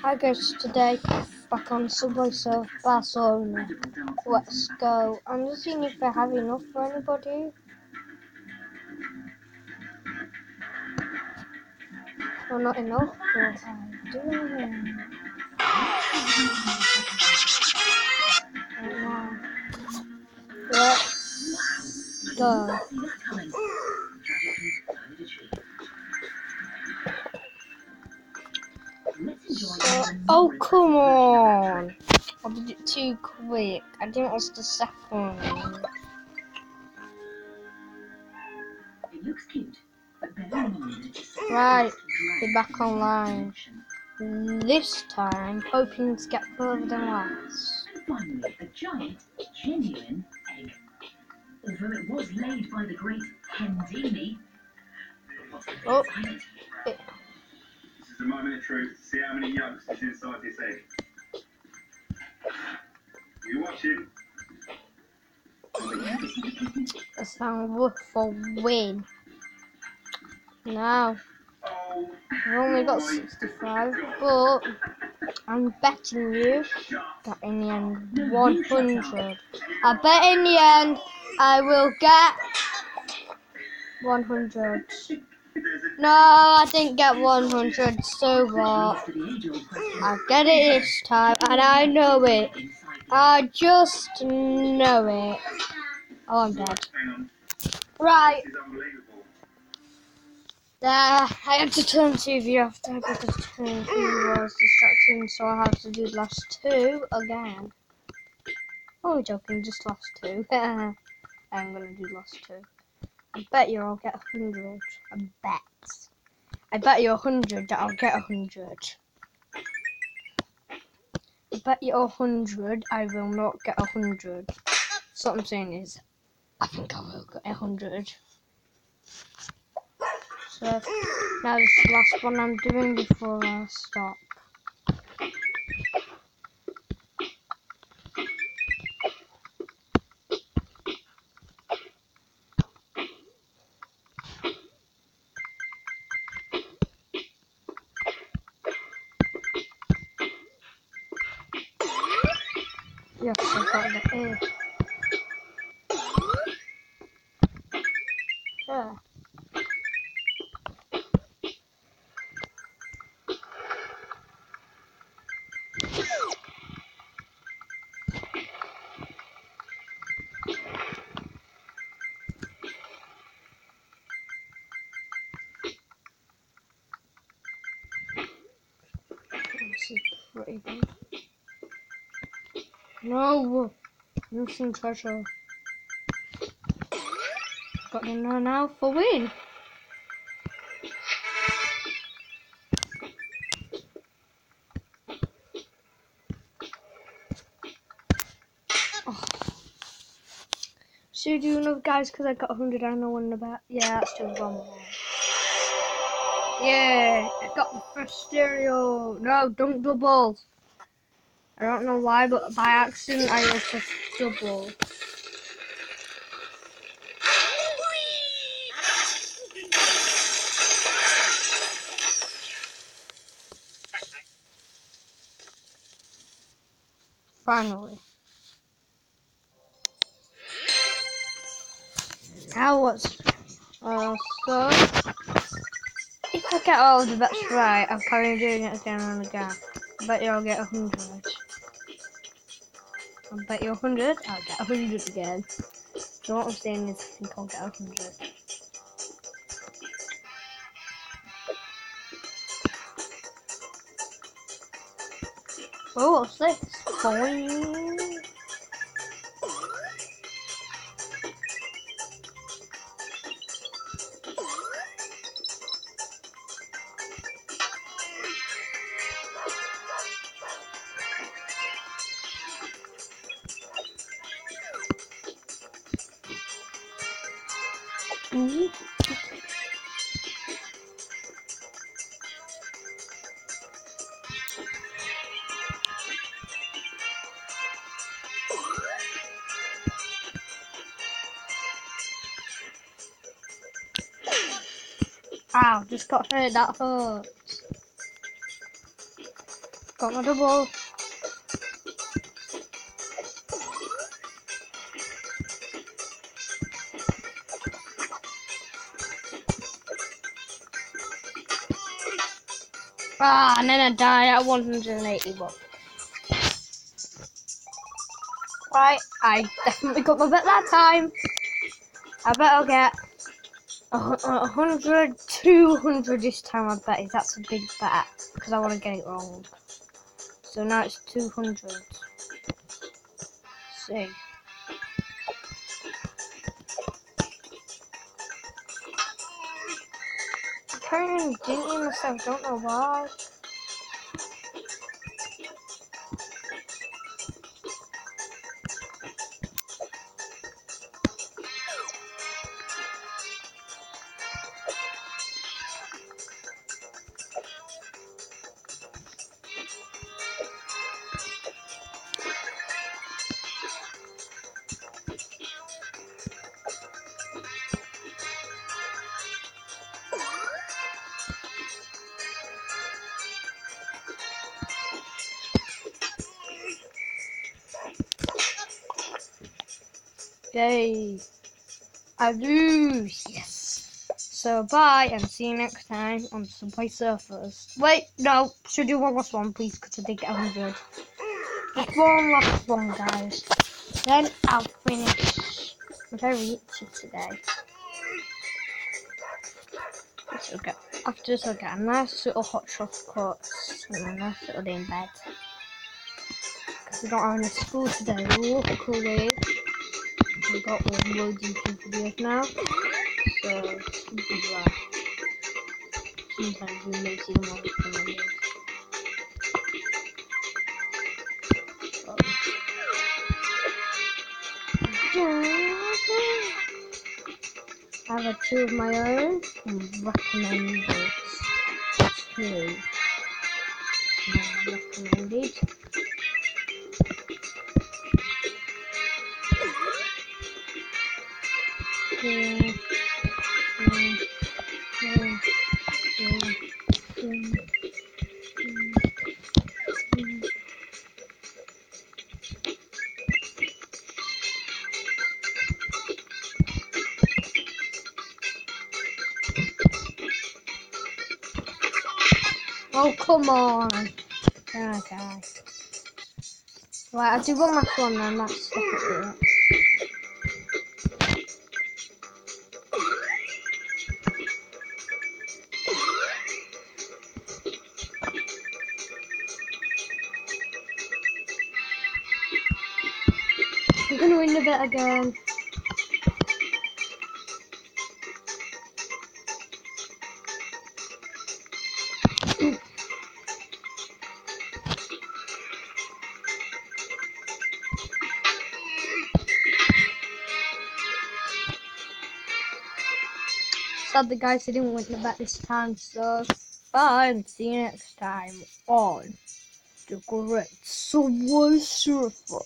Hi guys, today back on Subway Surf Barcelona. Let's go. I'm just seeing if I have enough for anybody. Well, not enough, but I do. Right now. Let's go. Oh, come on! I did it too quick. I didn't watch the second. It looks cute, but bear in mind Right, we're back online. This time, hoping to get further than last. And finally, a giant, genuine egg. Although it was laid by the great Hendini. Oh, This is a moment of truth. See how many yolks is inside this egg. You watching? that sounds worth for win. Now, Oh, I've only got 65, but I'm betting you that in the end 100. I bet in the end I will get 100. No, I didn't get 100, so what? I'll get it this time, and I know it. I just know it. Oh, I'm dead. Right. this is unbelievable. There, I had to turn TV off there because TV was distracting, so I had to do the last two again. Oh, joking, just last two. I'm gonna do last two. I bet you I'll get 100. I bet you 100 that I'll get 100. I bet you 100 I will not get 100. So what I'm saying is, I think I will get 100. So now this is the last one I'm doing before I stop. Yes, I got the A. Yeah. This is pretty good. No! Missing treasure. Got to know now for win. Oh. Should we do another, guys? Because I got 100. I know one about. Yeah, let's do one more. Yeah, I got the first stereo. No, don't double. I don't know why, but by accident I also double. Finally. Now what's so if I get all the bets right, I'll carry on doing it again and again. I bet you I'll get 100. I bet you 100, I'll get 100 again. So what I'm saying is I think I'll get 100. Oh, what's this? Boing. Ow, just got hurt, that hurt. Got my double. Ah, and then I died at 181. Right, I definitely got my bet that time. I bet I'll get 100, 200 this time. I bet that's a big bet because I want to get it wrong. So now it's 200. See. I'm carrying dinking myself. Don't know why. Yay! I lose! Yes! So bye and see you next time on Subway Surfers. Wait, no! Should do one last one please because I did get 100. Just one last one guys. Then I'll finish. I'm very itchy today. After this I'll get a nice little hot chocolate and a nice little day in bed. Because we don't have any school today. Luckily, I've got all loads of YouTube videos now. So, it's be right. Sometimes we may see them on the videos. I have 2 of my own and recommended 2. Recommended. Oh, come on. Okay. Right, I'll do one last one then. That's definitely it. We're going to win the bet again. Sadly guys, I didn't win the bet this time, so bye and see you next time on the Great Subway Surfer.